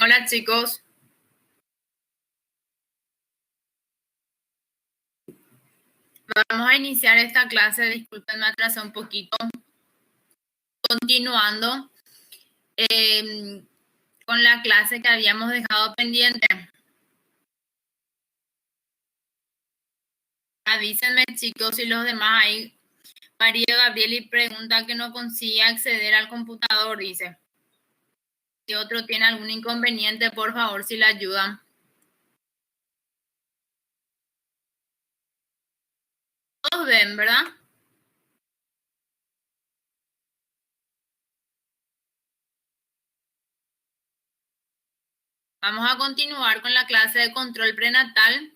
Hola chicos, vamos a iniciar esta clase, disculpen me atrasé un poquito, continuando con la clase que habíamos dejado pendiente. Avísenme chicos y los demás ahí. María Gabrieli pregunta que no consigue acceder al computador, dice. Si otro tiene algún inconveniente, por favor, si le ayudan. Todos ven, ¿verdad? Vamos a continuar con la clase de control prenatal.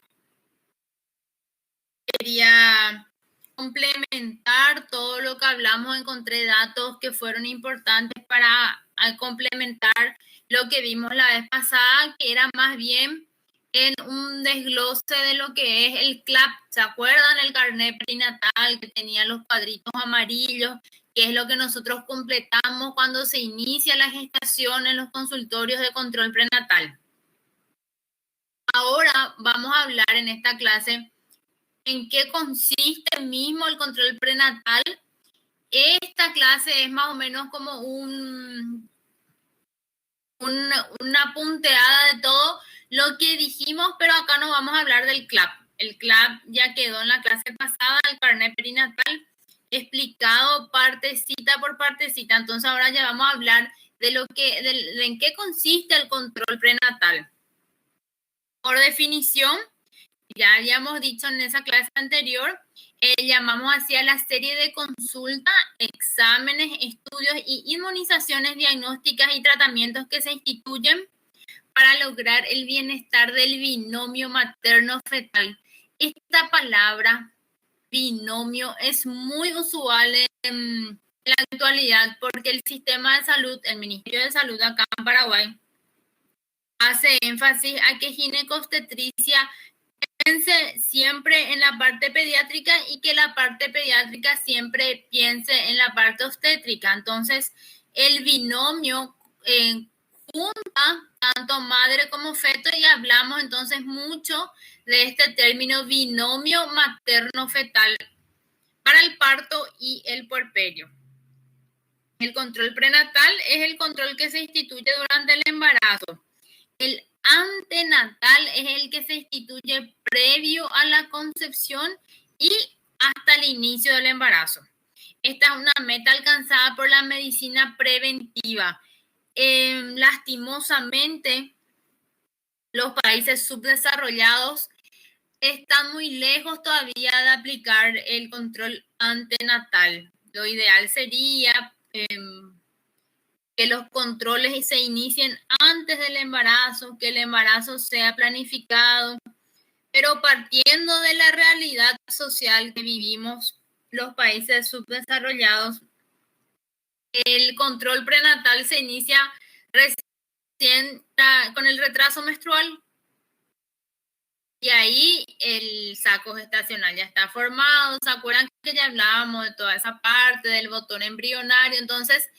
Quería complementar todo lo que hablamos, encontré datos que fueron importantes para complementar lo que vimos la vez pasada, que era más bien en un desglose de lo que es el CLAP. ¿Se acuerdan? El carnet prenatal que tenía los cuadritos amarillos, que es lo que nosotros completamos cuando se inicia la gestación en los consultorios de control prenatal. Ahora vamos a hablar en esta clase en qué consiste mismo el control prenatal. Esta clase es más o menos como una punteada de todo lo que dijimos, pero acá no vamos a hablar del CLAP. El CLAP ya quedó en la clase pasada, el carnet perinatal, explicado partecita por partecita. Entonces ahora ya vamos a hablar de en qué consiste el control prenatal. Por definición, ya habíamos dicho en esa clase anterior, llamamos así a la serie de consultas, exámenes, estudios y inmunizaciones diagnósticas y tratamientos que se instituyen para lograr el bienestar del binomio materno-fetal. Esta palabra, binomio, es muy usual en la actualidad porque el sistema de salud, el Ministerio de Salud acá en Paraguay, hace énfasis a que ginecobstetricia piense siempre en la parte pediátrica y que la parte pediátrica siempre piense en la parte obstétrica. Entonces, el binomio junta tanto madre como feto y hablamos entonces mucho de este término binomio materno-fetal para el parto y el puerperio. El control prenatal es el control que se instituye durante el embarazo. El antenatal es el que se instituye previo a la concepción y hasta el inicio del embarazo. Esta es una meta alcanzada por la medicina preventiva. Lastimosamente, los países subdesarrollados están muy lejos todavía de aplicar el control antenatal. Lo ideal sería que los controles se inicien antes del embarazo, que el embarazo sea planificado, pero partiendo de la realidad social que vivimos los países subdesarrollados, el control prenatal se inicia recién con el retraso menstrual y ahí el saco gestacional ya está formado. ¿Se acuerdan que ya hablábamos de toda esa parte del botón embrionario? Entonces,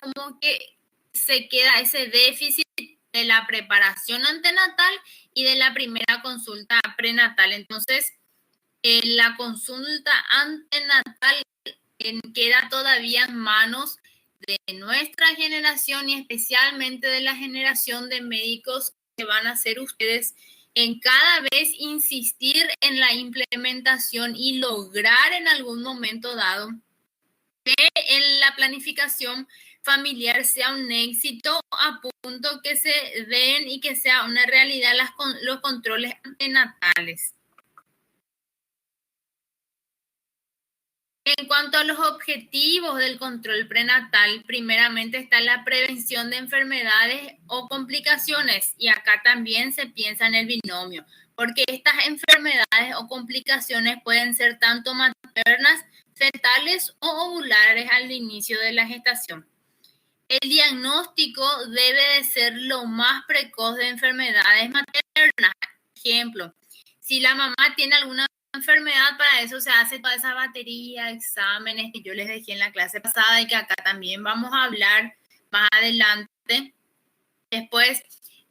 como que se queda ese déficit de la preparación antenatal y de la primera consulta prenatal. Entonces, la consulta antenatal queda todavía en manos de nuestra generación y especialmente de la generación de médicos que van a ser ustedes en cada vez insistir en la implementación y lograr en algún momento dado que en la planificación familiar sea un éxito a punto que se den y que sea una realidad los controles antenatales. En cuanto a los objetivos del control prenatal, primeramente está la prevención de enfermedades o complicaciones y acá también se piensa en el binomio, porque estas enfermedades o complicaciones pueden ser tanto maternas, fetales o ovulares al inicio de la gestación. El diagnóstico debe de ser lo más precoz de enfermedades maternas. Ejemplo, si la mamá tiene alguna enfermedad, para eso se hace toda esa batería de exámenes que yo les dejé en la clase pasada y que acá también vamos a hablar más adelante. Después,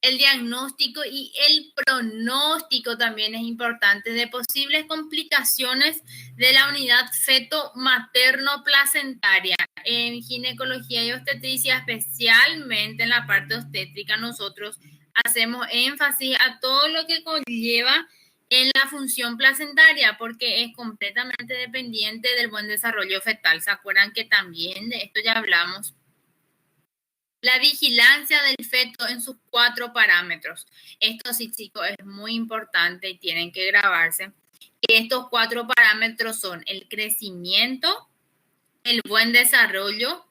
el diagnóstico y el pronóstico también es importante de posibles complicaciones de la unidad feto-materno-placentaria. En ginecología y obstetricia, especialmente en la parte obstétrica, nosotros hacemos énfasis a todo lo que conlleva en la función placentaria, porque es completamente dependiente del buen desarrollo fetal. ¿Se acuerdan que también de esto ya hablamos? La vigilancia del feto en sus 4 parámetros. Esto sí, chicos, es muy importante y tienen que grabarse. Estos 4 parámetros son el crecimiento, el buen desarrollo,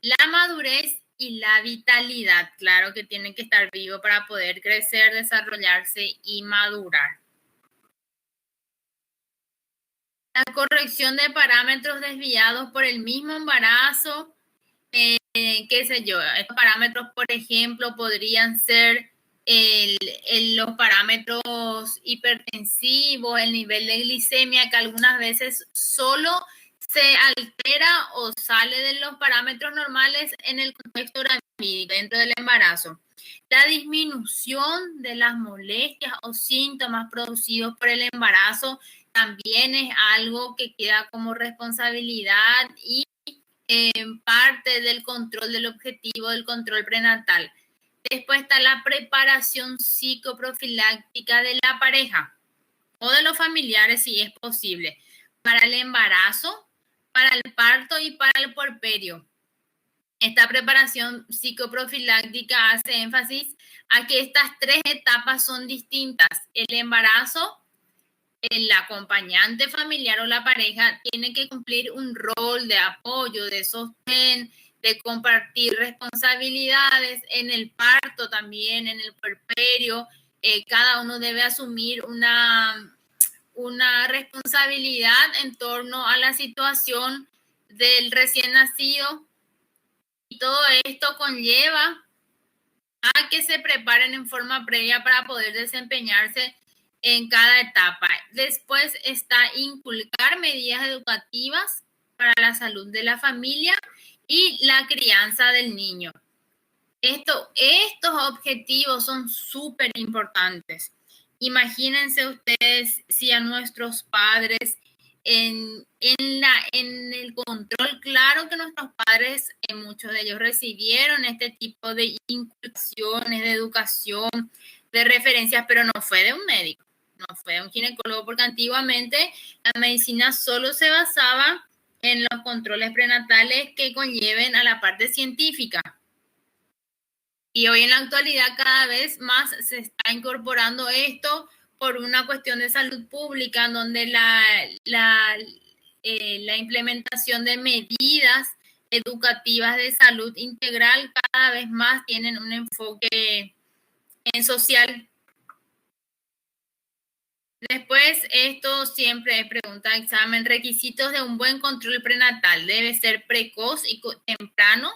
la madurez y la vitalidad. Claro que tienen que estar vivos para poder crecer, desarrollarse y madurar. La corrección de parámetros desviados por el mismo embarazo, qué sé yo, estos parámetros, por ejemplo, podrían ser los parámetros hipertensivos, el nivel de glicemia, que algunas veces solo se altera o sale de los parámetros normales en el contexto gravídico, dentro del embarazo. La disminución de las molestias o síntomas producidos por el embarazo también es algo que queda como responsabilidad y parte del control del objetivo del control prenatal. Después está la preparación psicoprofiláctica de la pareja o de los familiares, si es posible, para el embarazo, para el parto y para el puerperio. Esta preparación psicoprofiláctica hace énfasis a que estas 3 etapas son distintas. El embarazo, el acompañante familiar o la pareja tiene que cumplir un rol de apoyo, de sostén, de compartir responsabilidades. En el parto también, en el puerperio, cada uno debe asumir una responsabilidad en torno a la situación del recién nacido. Y todo esto conlleva a que se preparen en forma previa para poder desempeñarse en cada etapa. Después está inculcar medidas educativas para la salud de la familia y la crianza del niño. Estos objetivos son súper importantes. Imagínense ustedes si a nuestros padres en el control, claro que nuestros padres, muchos de ellos recibieron este tipo de inculcaciones, de educación, de referencias, pero no fue de un médico, no fue de un ginecólogo, porque antiguamente la medicina solo se basaba en los controles prenatales que conlleven a la parte científica. Y hoy en la actualidad cada vez más se está incorporando esto por una cuestión de salud pública, en donde la implementación de medidas educativas de salud integral cada vez más tienen un enfoque social. Después, esto siempre es pregunta de examen. Requisitos de un buen control prenatal. Debe ser precoz y temprano,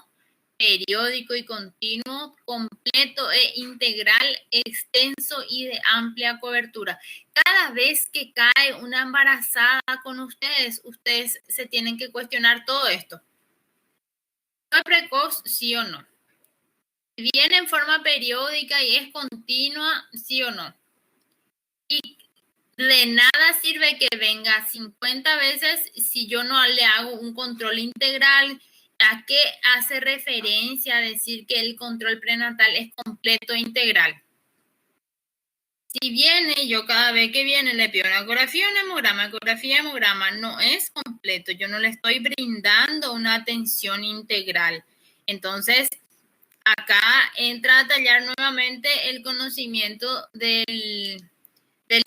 periódico y continuo, completo e integral, extenso y de amplia cobertura. Cada vez que cae una embarazada con ustedes se tienen que cuestionar todo esto. ¿Es precoz, sí o no? ¿Viene en forma periódica y es continua, sí o no? Y de nada sirve que venga 50 veces si yo no le hago un control integral. ¿A qué hace referencia a decir que el control prenatal es completo e integral? Si viene, yo cada vez que viene le pido una ecografía, un hemograma, ecografía, hemograma, no es completo. Yo no le estoy brindando una atención integral. Entonces, acá entra a tallar nuevamente el conocimiento del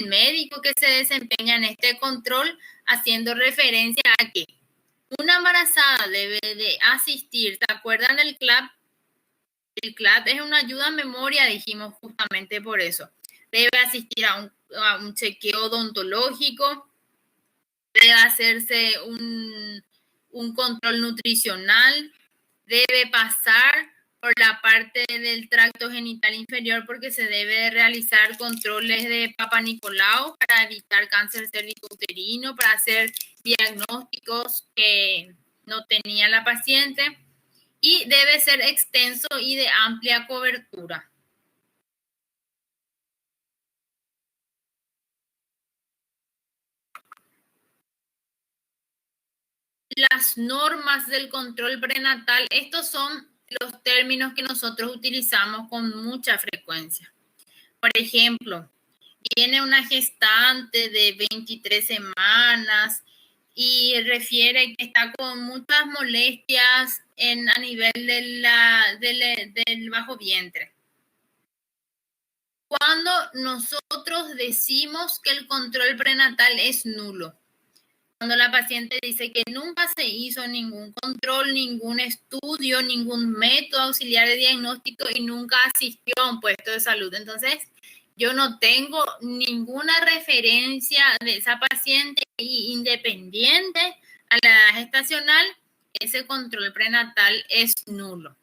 médico que se desempeña en este control, haciendo referencia a que una embarazada debe de asistir. ¿Se acuerdan del CLAP? El CLAP es una ayuda a memoria, dijimos justamente por eso. Debe asistir a un chequeo odontológico, debe hacerse un control nutricional, debe pasar por la parte del tracto genital inferior porque se debe realizar controles de Papa Nicolau para evitar cáncer cervicouterino, para hacer diagnósticos que no tenía la paciente, y debe ser extenso y de amplia cobertura. las normas del control prenatal. Estos son los términos que nosotros utilizamos con mucha frecuencia. Por ejemplo, viene una gestante de 23 semanas y refiere que está con muchas molestias a nivel del bajo vientre. Cuando nosotros decimos que el control prenatal es nulo, cuando la paciente dice que nunca se hizo ningún control, ningún estudio, ningún método auxiliar de diagnóstico y nunca asistió a un puesto de salud. Entonces, yo no tengo ninguna referencia de esa paciente y independiente a la edad gestacional, ese control prenatal es nulo.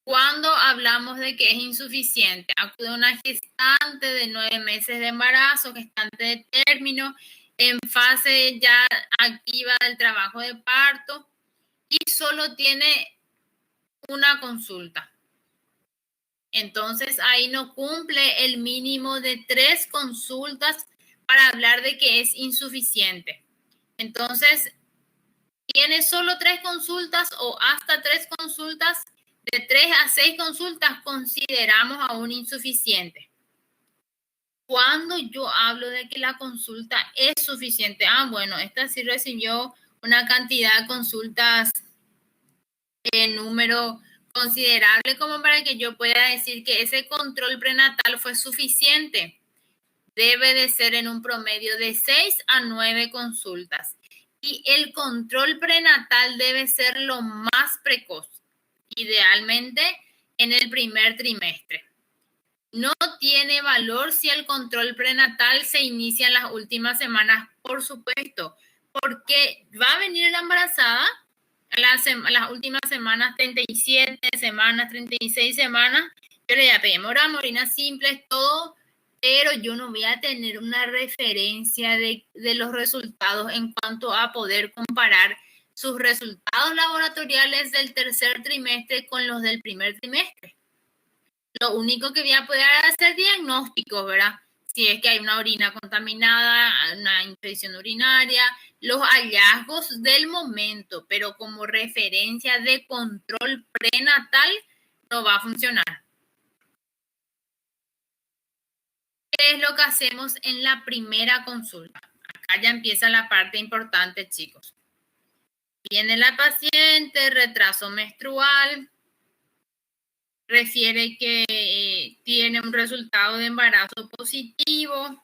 Cuando hablamos de que es insuficiente, acude una gestante de 9 meses de embarazo, gestante de término, en fase ya activa del trabajo de parto y solo tiene una consulta. Entonces ahí no cumple el mínimo de 3 consultas para hablar de que es insuficiente. Entonces, tiene solo 3 consultas o hasta 3 consultas. De 3 a 6 consultas consideramos aún insuficiente. Cuando yo hablo de que la consulta es suficiente, bueno, esta sí recibió una cantidad de consultas en número considerable como para que yo pueda decir que ese control prenatal fue suficiente. Debe de ser en un promedio de 6 a 9 consultas. Y el control prenatal debe ser lo más precoz, idealmente en el primer trimestre. No tiene valor si el control prenatal se inicia en las últimas semanas, por supuesto, porque va a venir la embarazada las últimas semanas, 37 semanas, 36 semanas. Yo le voy a pedir hemograma, simples, todo, pero yo no voy a tener una referencia de los resultados en cuanto a poder comparar sus resultados laboratoriales del tercer trimestre con los del primer trimestre. Lo único que voy a poder hacer diagnósticos, ¿verdad? Si es que hay una orina contaminada, una infección urinaria, los hallazgos del momento, pero como referencia de control prenatal no va a funcionar. ¿Qué es lo que hacemos en la primera consulta? Acá ya empieza la parte importante, chicos. Viene la paciente, retraso menstrual, refiere que tiene un resultado de embarazo positivo.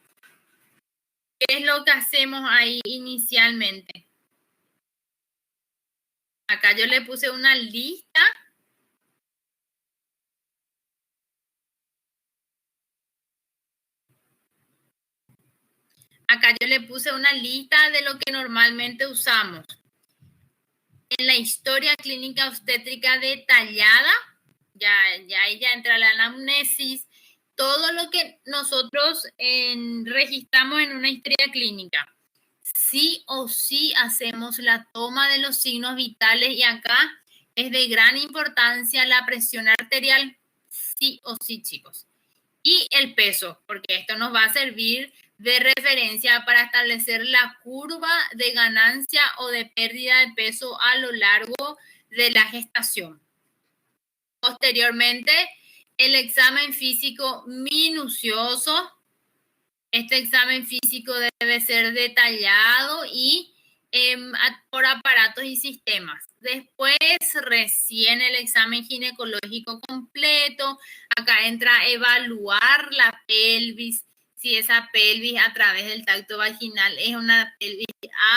¿Qué es lo que hacemos ahí inicialmente? Acá yo le puse una lista. Acá yo le puse una lista de lo que normalmente usamos. En la historia clínica obstétrica detallada, ya entra la anamnesis, todo lo que nosotros registramos en una historia clínica. Sí o sí hacemos la toma de los signos vitales y acá es de gran importancia la presión arterial, sí o sí, chicos. Y el peso, porque esto nos va a servir de referencia para establecer la curva de ganancia o de pérdida de peso a lo largo de la gestación. Posteriormente, el examen físico minucioso. Este examen físico debe ser detallado y por aparatos y sistemas. Después, recién el examen ginecológico completo. Acá entra evaluar la pelvis, si esa pelvis a través del tacto vaginal es una pelvis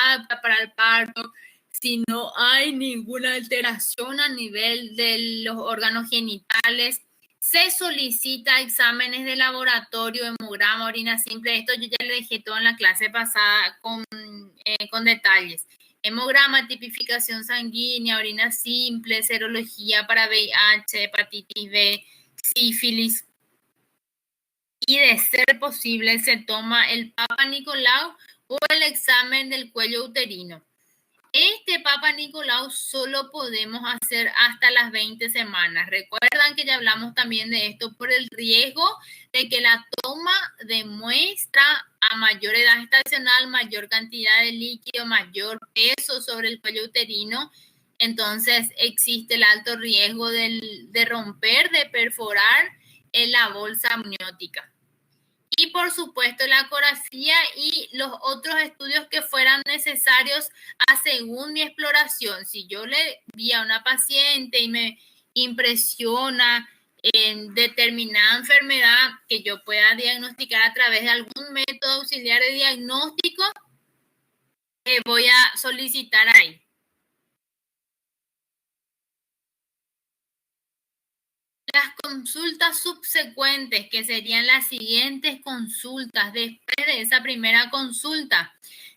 apta para el parto, si no hay ninguna alteración a nivel de los órganos genitales. Se solicita exámenes de laboratorio, hemograma, orina simple. Esto yo ya le dejé todo en la clase pasada con detalles. Hemograma, tipificación sanguínea, orina simple, serología para VIH, hepatitis B, sífilis. Y de ser posible se toma el Papa Nicolau o el examen del cuello uterino. Este Papa Nicolau solo podemos hacer hasta las 20 semanas. Recuerdan que ya hablamos también de esto por el riesgo de que la toma de muestra a mayor edad gestacional, mayor cantidad de líquido, mayor peso sobre el cuello uterino, entonces existe el alto riesgo de romper, de perforar la bolsa amniótica. Y por supuesto la ecografía y los otros estudios que fueran necesarios según mi exploración. Si yo le vi a una paciente y me impresiona en determinada enfermedad que yo pueda diagnosticar a través de algún método auxiliar de diagnóstico, voy a solicitar ahí. Las consultas subsecuentes, que serían las siguientes consultas después de esa primera consulta,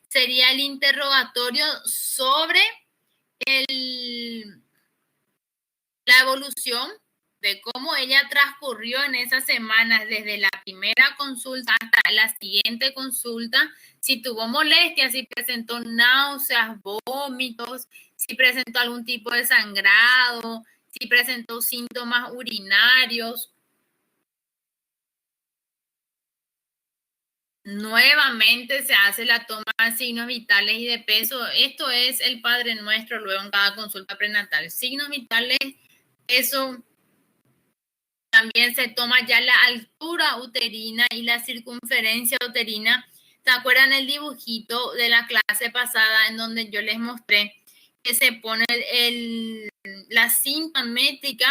sería el interrogatorio sobre la evolución de cómo ella transcurrió en esas semanas desde la primera consulta hasta la siguiente consulta, si tuvo molestias, si presentó náuseas, vómitos, si presentó algún tipo de sangrado, si presentó síntomas urinarios. Nuevamente se hace la toma de signos vitales y de peso. Esto es el Padre Nuestro luego en cada consulta prenatal. Signos vitales, eso también se toma ya la altura uterina y la circunferencia uterina. ¿Se acuerdan el dibujito de la clase pasada en donde yo les mostré que se pone la cinta métrica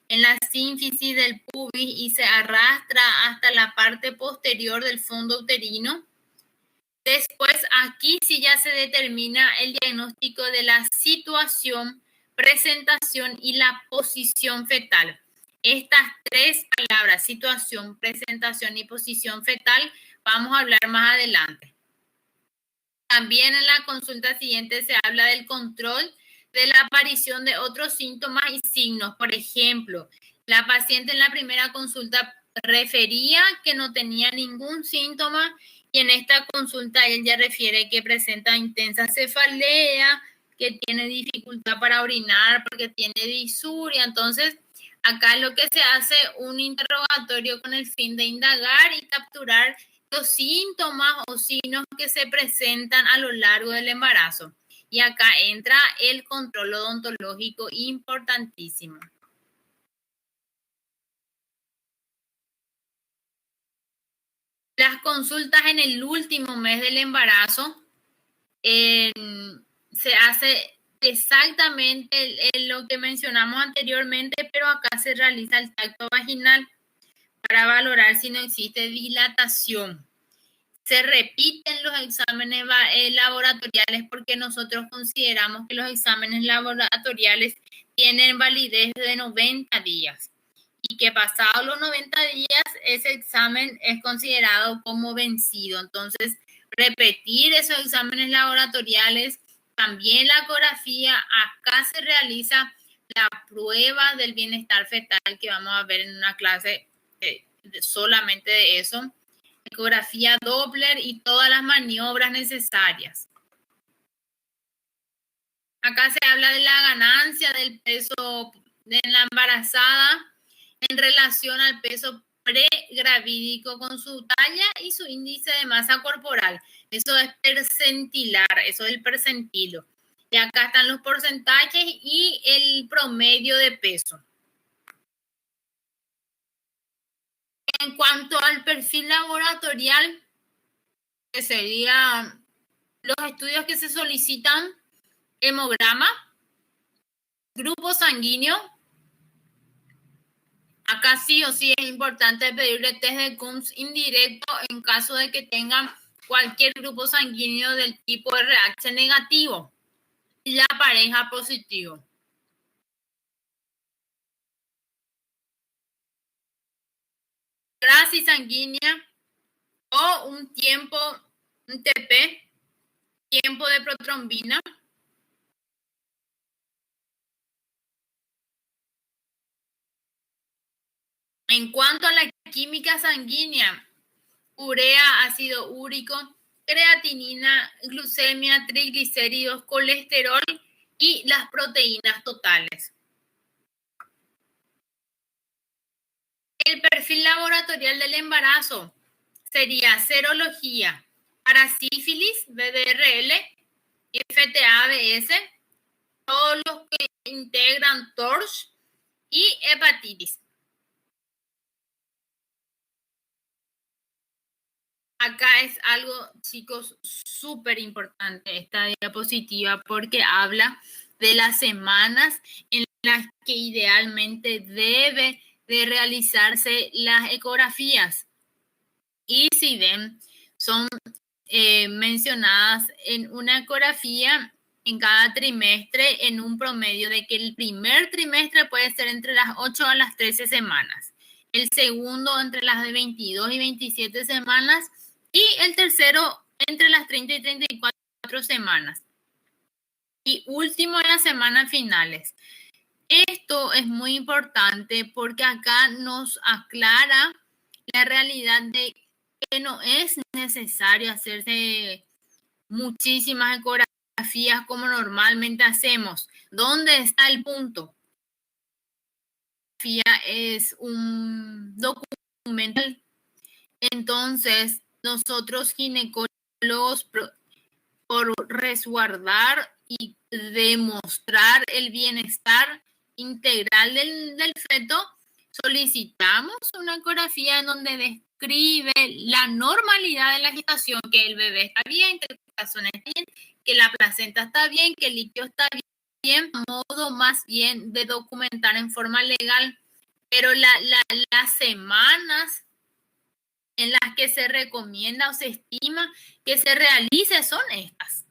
en la sínfisis del pubis y se arrastra hasta la parte posterior del fondo uterino? Después, aquí sí ya se determina el diagnóstico de la situación, presentación y la posición fetal. Estas tres palabras, situación, presentación y posición fetal, vamos a hablar más adelante. También en la consulta siguiente se habla del control de la aparición de otros síntomas y signos. Por ejemplo, la paciente en la primera consulta refería que no tenía ningún síntoma y en esta consulta ella refiere que presenta intensa cefalea, que tiene dificultad para orinar porque tiene disuria. Entonces, acá lo que se hace un interrogatorio con el fin de indagar y capturar los síntomas o signos que se presentan a lo largo del embarazo. Y acá entra el control odontológico importantísimo. Las consultas en el último mes del embarazo se hace exactamente lo que mencionamos anteriormente, pero acá se realiza el tacto vaginal para valorar si no existe dilatación. Se repiten los exámenes laboratoriales porque nosotros consideramos que los exámenes laboratoriales tienen validez de 90 días y que pasados los 90 días ese examen es considerado como vencido. Entonces, repetir esos exámenes laboratoriales, también la ecografía, acá se realiza la prueba del bienestar fetal que vamos a ver en una clase solamente de eso. Ecografía Doppler y todas las maniobras necesarias. Acá se habla de la ganancia del peso de la embarazada en relación al peso pregravídico con su talla y su índice de masa corporal. Eso es percentilar, eso es el percentilo. Y acá están los porcentajes y el promedio de peso. En cuanto al perfil laboratorial, que serían los estudios que se solicitan: hemograma, grupo sanguíneo. Acá sí o sí es importante pedirle test de Coombs indirecto en caso de que tengan cualquier grupo sanguíneo del tipo RH negativo y la pareja positivo. Grasa sanguínea o un TP, tiempo de protrombina. En cuanto a la química sanguínea, urea, ácido úrico, creatinina, glucemia, triglicéridos, colesterol y las proteínas totales. El perfil laboratorial del embarazo sería serología para sífilis, VDRL, FTA-BS, todos los que integran TORCH y hepatitis. Acá es algo, chicos, súper importante esta diapositiva porque habla de las semanas en las que idealmente debe de realizarse las ecografías. Y si ven, son mencionadas en una ecografía en cada trimestre en un promedio de que el primer trimestre puede ser entre las 8 a las 13 semanas, el segundo entre las de 22 y 27 semanas y el tercero entre las 30 y 34 semanas. Y último en las semanas finales. Esto es muy importante porque acá nos aclara la realidad de que no es necesario hacerse muchísimas ecografías como normalmente hacemos. ¿Dónde está el punto? La ecografía es un documento. Entonces, nosotros ginecólogos, por resguardar y demostrar el bienestar integral del feto, solicitamos una ecografía en donde describe la normalidad de la gestación, que el bebé está bien, que el corazón está bien, que la placenta está bien, que el líquido está bien, modo más bien de documentar en forma legal, pero las semanas en las que se recomienda o se estima que se realice son estas.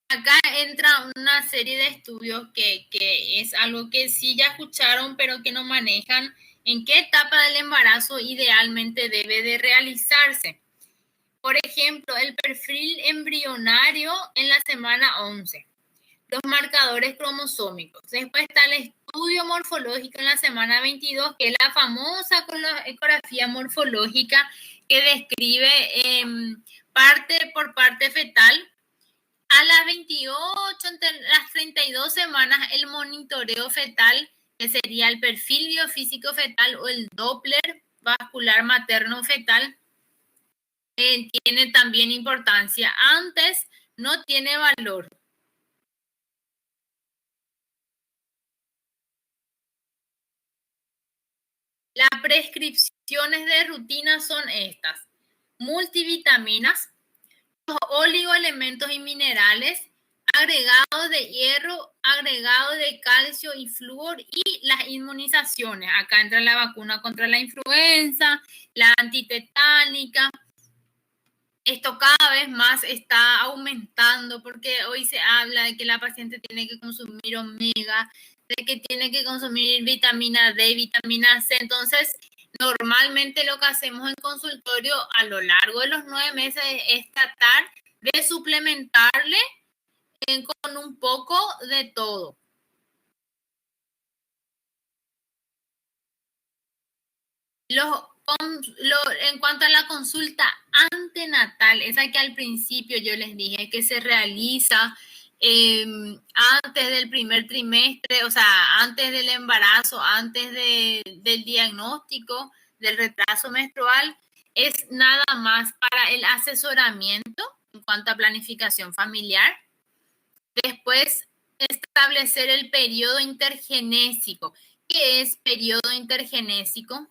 Acá entra una serie de estudios que es algo que sí ya escucharon, pero que no manejan en qué etapa del embarazo idealmente debe de realizarse. Por ejemplo, el perfil embrionario en la semana 11, los marcadores cromosómicos. Después está el estudio morfológico en la semana 22, que es la famosa ecografía morfológica que describe parte por parte fetal. A las 28, entre las 32 semanas, el monitoreo fetal, que sería el perfil biofísico fetal o el Doppler vascular materno fetal, tiene también importancia. Antes no tiene valor. Las prescripciones de rutina son estas: multivitaminas, los oligoelementos y minerales, agregado de hierro, agregado de calcio y flúor y las inmunizaciones. Acá entra la vacuna contra la influenza, la antitetánica. Esto cada vez más está aumentando porque hoy se habla de que la paciente tiene que consumir omega, de que tiene que consumir vitamina D, vitamina C. Entonces, normalmente lo que hacemos en consultorio a lo largo de los 9 meses es tratar de suplementarle con un poco de todo. En cuanto a la consulta antenatal, esa que al principio yo les dije que se realiza antes del primer trimestre, o sea, antes del embarazo, antes del diagnóstico del retraso menstrual, es nada más para el asesoramiento en cuanto a planificación familiar. Después, establecer el periodo intergenésico. ¿Qué es periodo intergenésico?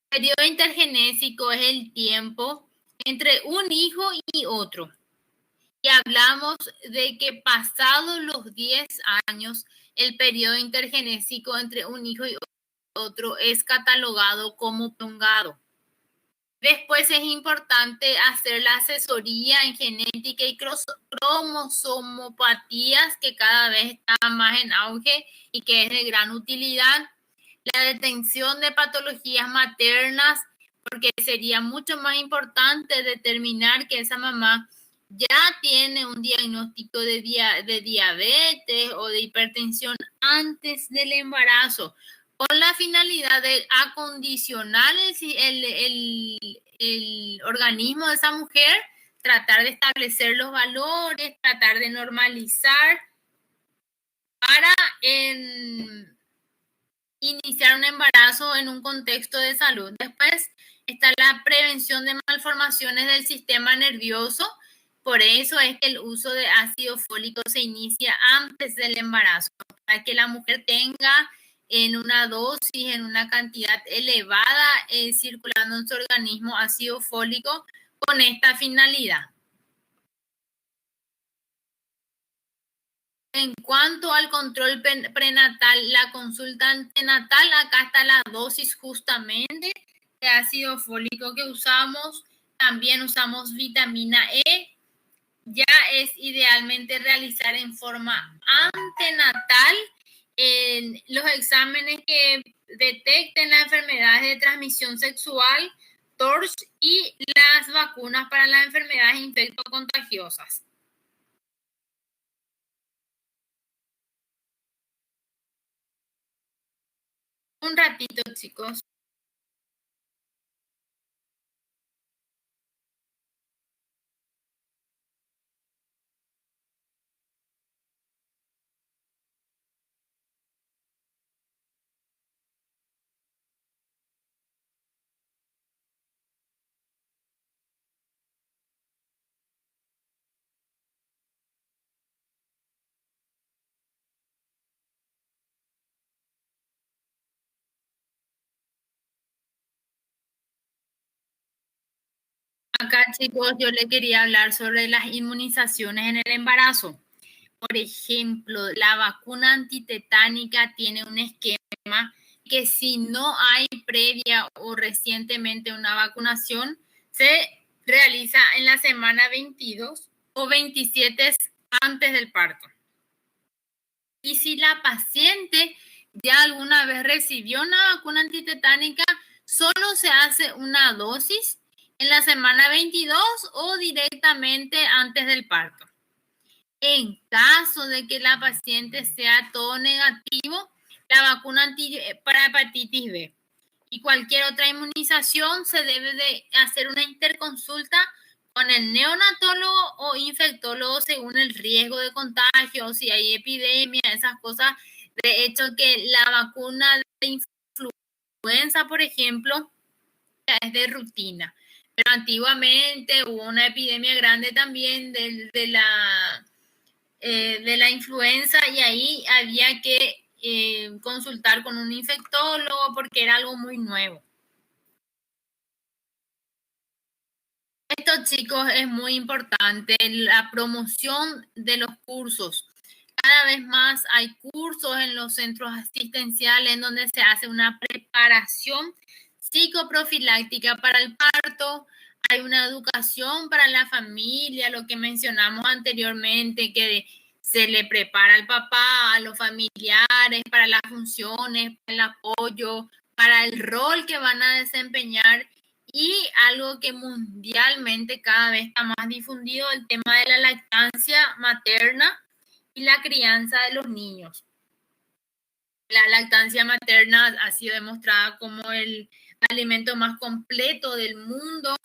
Periodo intergenésico es el tiempo entre un hijo y otro. Y hablamos de que pasados los 10 años, el periodo intergenésico entre un hijo y otro es catalogado como prolongado. Después es importante hacer la asesoría en genética y cromosomopatías, que cada vez está más en auge y que es de gran utilidad. La detención de patologías maternas, porque sería mucho más importante determinar que esa mamá ya tiene un diagnóstico de diabetes o de hipertensión antes del embarazo, con la finalidad de acondicionar el organismo de esa mujer tratar de establecer los valores, tratar de normalizar para iniciar un embarazo en un contexto de salud. Después está la prevención de malformaciones del sistema nervioso. Por eso es que el uso de ácido fólico se inicia antes del embarazo, para que la mujer tenga en una dosis, en una cantidad elevada, circulando en su organismo ácido fólico con esta finalidad. En cuanto al control prenatal, la consulta antenatal, acá está la dosis justamente de ácido fólico que usamos. También usamos vitamina E. Ya es idealmente realizar en forma antenatal los exámenes que detecten las enfermedades de transmisión sexual, TORCH y las vacunas para las enfermedades infectocontagiosas. Un ratito, chicos. Acá, chicos, yo le quería hablar sobre las inmunizaciones en el embarazo. Por ejemplo, la vacuna antitetánica tiene un esquema que si no hay previa o recientemente una vacunación, se realiza en la semana 22 o 27 antes del parto. Y si la paciente ya alguna vez recibió una vacuna antitetánica, solo se hace una dosis en la semana 22 o directamente antes del parto. En caso de que la paciente sea todo negativo, la vacuna para hepatitis B y cualquier otra inmunización se debe de hacer una interconsulta con el neonatólogo o infectólogo según el riesgo de contagio, si hay epidemia, esas cosas. De hecho, que la vacuna de influenza, por ejemplo, es de rutina. Pero antiguamente hubo una epidemia grande también de la influenza y ahí había que consultar con un infectólogo porque era algo muy nuevo. Esto, chicos, es muy importante, la promoción de los cursos. Cada vez más hay cursos en los centros asistenciales en donde se hace una preparación psicoprofiláctica para el parto. Hay una educación para la familia, lo que mencionamos anteriormente, que se le prepara al papá, a los familiares, para las funciones, para el apoyo, para el rol que van a desempeñar. Y algo que mundialmente cada vez está más difundido, el tema de la lactancia materna y la crianza de los niños. La lactancia materna ha sido demostrada como el alimento más completo del mundo.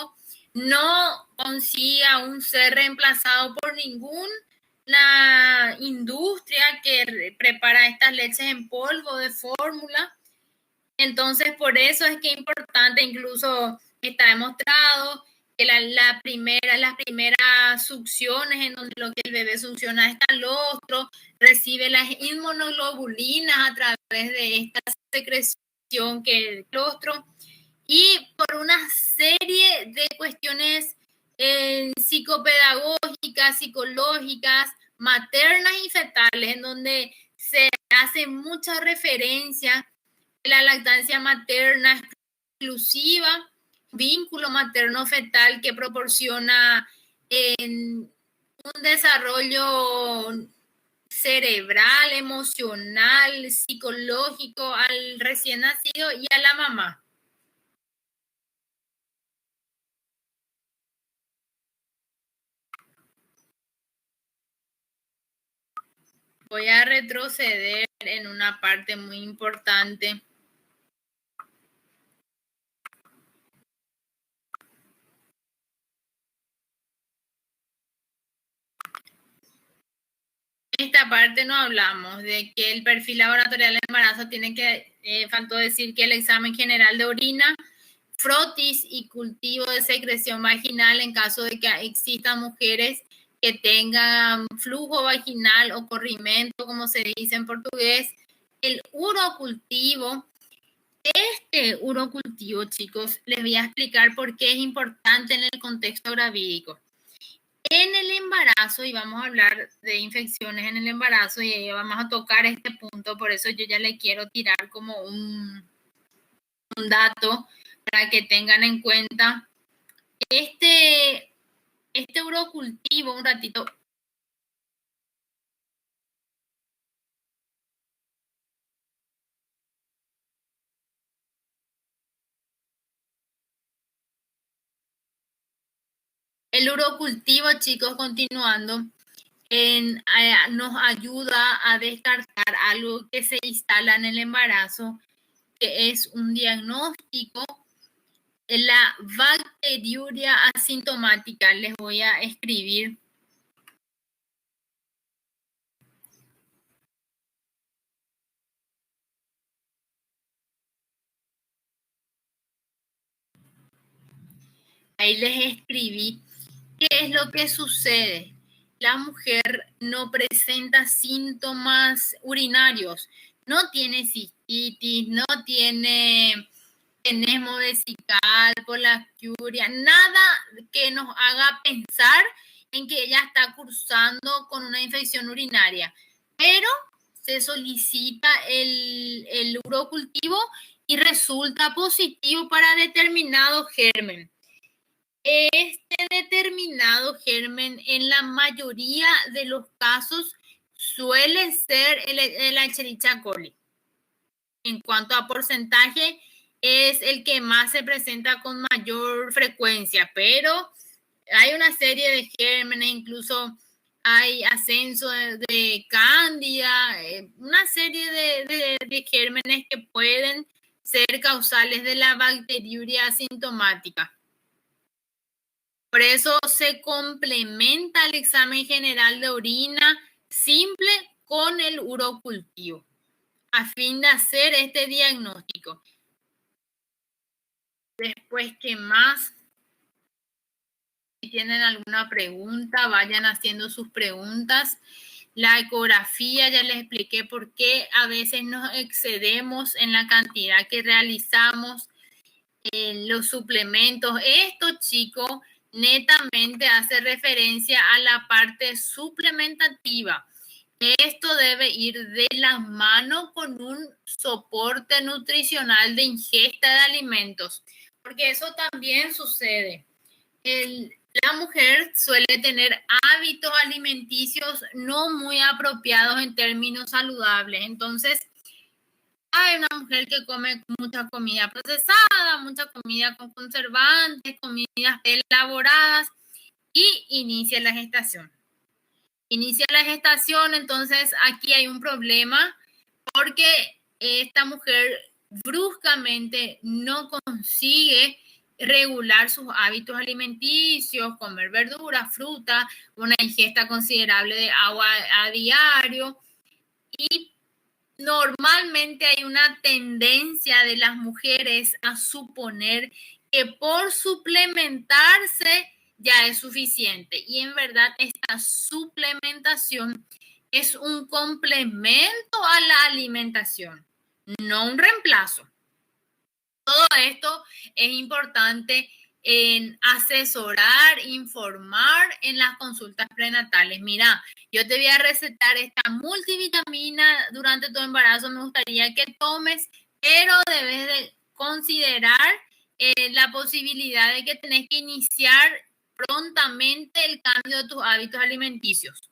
No consigue aún ser reemplazado por ninguna industria que prepara estas leches en polvo de fórmula. Entonces, por eso es que es importante, incluso está demostrado que las primeras succiones en donde lo que el bebé succiona es calostro, recibe las inmunoglobulinas a través de esta secreción que es el calostro, y por una serie de cuestiones psicopedagógicas, psicológicas, maternas y fetales, en donde se hace mucha referencia la lactancia materna exclusiva, vínculo materno-fetal que proporciona un desarrollo cerebral, emocional, psicológico al recién nacido y a la mamá. Voy a retroceder en una parte muy importante. esta parte no hablamos de que el perfil laboratorial del embarazo tiene que, faltó decir que el examen general de orina, frotis y cultivo de secreción vaginal en caso de que existan mujeres que tengan flujo vaginal o corrimento, como se dice en portugués, el urocultivo. Este urocultivo, chicos, les voy a explicar por qué es importante en el contexto gravídico. En el embarazo, y vamos a hablar de infecciones en el embarazo, y vamos a tocar este punto, por eso yo ya le quiero tirar como un dato para que tengan en cuenta. Este urocultivo, un ratito. El urocultivo, chicos, continuando, nos ayuda a descartar algo que se instala en el embarazo, que es un diagnóstico, la bacteriuria asintomática. Les voy a escribir. Ahí les escribí qué es lo que sucede. La mujer no presenta síntomas urinarios, no tiene cistitis, no tiene tenesmo vesical, polaquiuria, nada que nos haga pensar en que ella está cursando con una infección urinaria. Pero se solicita el urocultivo y resulta positivo para determinado germen. Este determinado germen en la mayoría de los casos suele ser el Escherichia coli. En cuanto a porcentaje, es el que más se presenta con mayor frecuencia, pero hay una serie de gérmenes, incluso hay ascenso de cándida, una serie de gérmenes que pueden ser causales de la bacteriuria asintomática. Por eso se complementa el examen general de orina simple con el urocultivo, a fin de hacer este diagnóstico. Después, ¿qué más? Si tienen alguna pregunta, vayan haciendo sus preguntas. La ecografía, ya les expliqué por qué a veces nos excedemos en la cantidad que realizamos. Los suplementos, esto, chicos, netamente hace referencia a la parte suplementativa. Esto debe ir de la mano con un soporte nutricional de ingesta de alimentos, porque eso también sucede. La mujer suele tener hábitos alimenticios no muy apropiados en términos saludables. Entonces, hay una mujer que come mucha comida procesada, mucha comida con conservantes, comidas elaboradas, y inicia la gestación. Inicia la gestación, entonces aquí hay un problema porque esta mujer bruscamente no consigue regular sus hábitos alimenticios, comer verdura, fruta, una ingesta considerable de agua a diario, y normalmente hay una tendencia de las mujeres a suponer que por suplementarse ya es suficiente. Y en verdad esta suplementación es un complemento a la alimentación, no un reemplazo. Todo esto es importante en asesorar, informar en las consultas prenatales. Mira, yo te voy a recetar esta multivitamina durante tu embarazo, me gustaría que tomes, pero debes de considerar la posibilidad de que tenés que iniciar prontamente el cambio de tus hábitos alimenticios.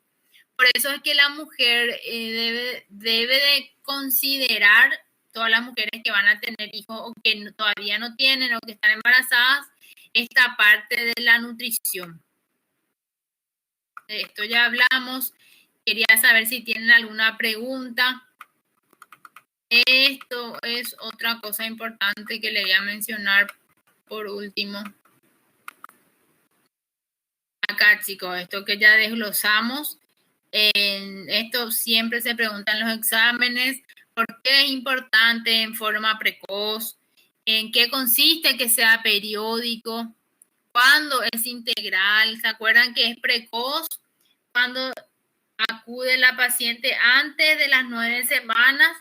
Por eso es que la mujer debe de considerar, todas las mujeres que van a tener hijos o que todavía no tienen o que están embarazadas, esta parte de la nutrición. De esto ya hablamos. Quería saber si tienen alguna pregunta. Esto es otra cosa importante que le voy a mencionar por último. Acá, chicos, esto que ya desglosamos Esto siempre se pregunta en los exámenes. ¿Por qué es importante en forma precoz? ¿En qué consiste que sea periódico? ¿Cuándo es integral? ¿Se acuerdan que es precoz? Cuando acude la paciente antes de las 9 semanas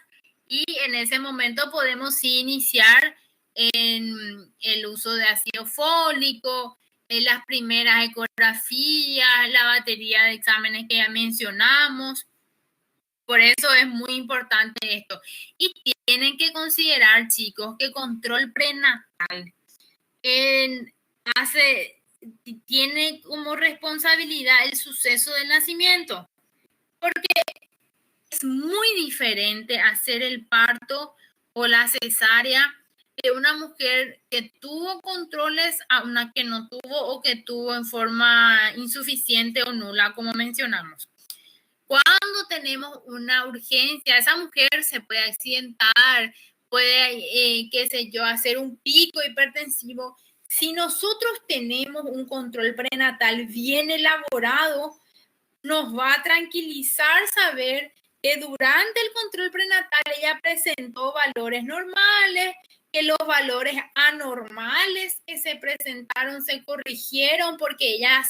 y en ese momento podemos iniciar en el uso de ácido fólico, en las primeras ecografías, la batería de exámenes que ya mencionamos. Por eso es muy importante esto. Y tienen que considerar, chicos, que control prenatal tiene como responsabilidad el suceso del nacimiento. Porque es muy diferente hacer el parto o la cesárea de una mujer que tuvo controles a una que no tuvo o que tuvo en forma insuficiente o nula, como mencionamos. Cuando tenemos una urgencia, esa mujer se puede accidentar, puede, qué sé yo, hacer un pico hipertensivo. Si nosotros tenemos un control prenatal bien elaborado, nos va a tranquilizar saber que durante el control prenatal ella presentó valores normales, que los valores anormales que se presentaron se corrigieron porque ella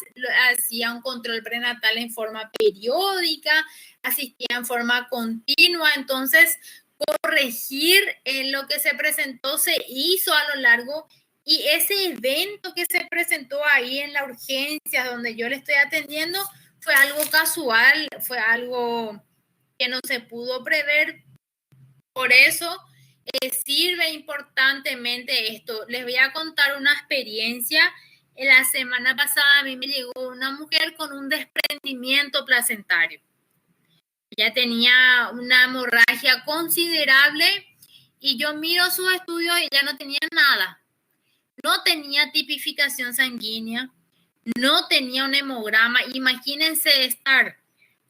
hacía un control prenatal en forma periódica, asistía en forma continua, entonces corregir lo que se presentó se hizo a lo largo y ese evento que se presentó ahí en la urgencia donde yo le estoy atendiendo fue algo casual, fue algo que no se pudo prever. Por eso sirve importantemente esto. Les voy a contar una experiencia. La semana pasada a mí me llegó una mujer con un desprendimiento placentario. Ella tenía una hemorragia considerable y yo miro sus estudios y ella no tenía nada. No tenía tipificación sanguínea, no tenía un hemograma. Imagínense estar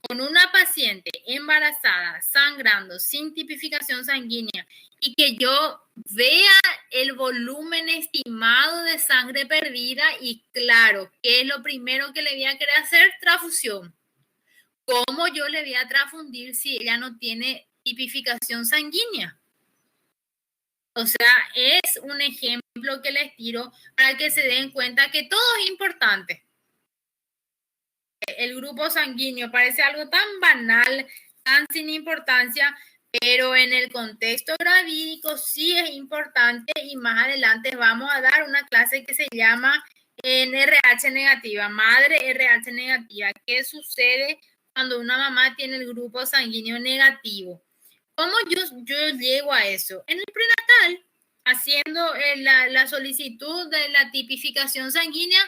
con una paciente embarazada, sangrando, sin tipificación sanguínea y que yo vea el volumen estimado de sangre perdida y claro, ¿qué es lo primero que le voy a querer hacer? Transfusión. ¿Cómo yo le voy a transfundir si ella no tiene tipificación sanguínea? O sea, es un ejemplo que les tiro para que se den cuenta que todo es importante. El grupo sanguíneo parece algo tan banal, tan sin importancia, pero en el contexto gravídico sí es importante y más adelante vamos a dar una clase que se llama RH negativa, madre RH negativa. ¿Qué sucede cuando una mamá tiene el grupo sanguíneo negativo? ¿Cómo yo llego a eso? En el prenatal, haciendo la solicitud de la tipificación sanguínea,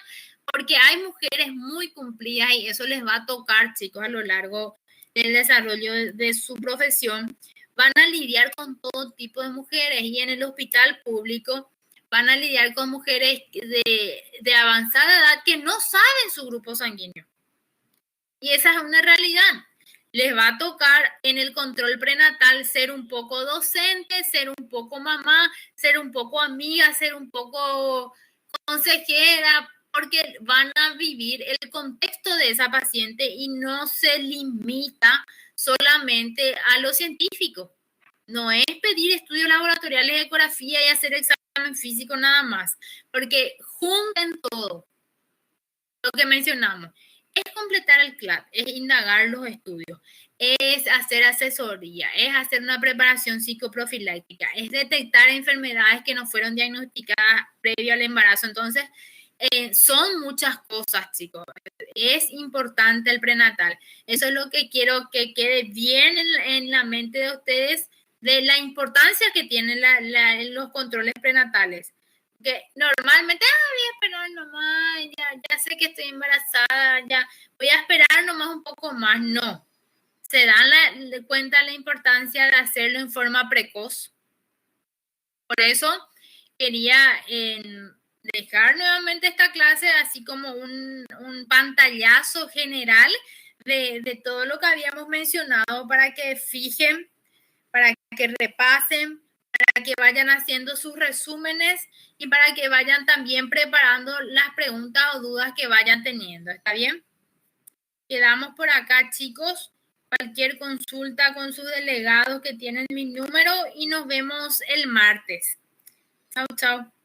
porque hay mujeres muy cumplidas y eso les va a tocar, chicos, a lo largo del desarrollo de su profesión. Van a lidiar con todo tipo de mujeres y en el hospital público van a lidiar con mujeres de avanzada edad que no saben su grupo sanguíneo. Y esa es una realidad. Les va a tocar en el control prenatal ser un poco docente, ser un poco mamá, ser un poco amiga, ser un poco consejera, porque van a vivir el contexto de esa paciente y no se limita solamente a lo científico. No es pedir estudios laboratoriales de ecografía y hacer examen físico nada más, porque junten todo lo que mencionamos. Es completar el CLAP, es indagar los estudios, es hacer asesoría, es hacer una preparación psicoprofiláctica, es detectar enfermedades que no fueron diagnosticadas previo al embarazo. Entonces, son muchas cosas, chicos. Es importante el prenatal. Eso es lo que quiero que quede bien en la mente de ustedes, de la importancia que tienen los controles prenatales. Que normalmente, voy a esperar nomás, ya sé que estoy embarazada, ya voy a esperar nomás un poco más. No, se dan cuenta la importancia de hacerlo en forma precoz. Por eso quería dejar nuevamente esta clase así como un pantallazo general de todo lo que habíamos mencionado para que fijen, para que repasen, para que vayan haciendo sus resúmenes y para que vayan también preparando las preguntas o dudas que vayan teniendo. ¿Está bien? Quedamos por acá, chicos. Cualquier consulta con sus delegados que tienen mi número y nos vemos el martes. Chau, chau.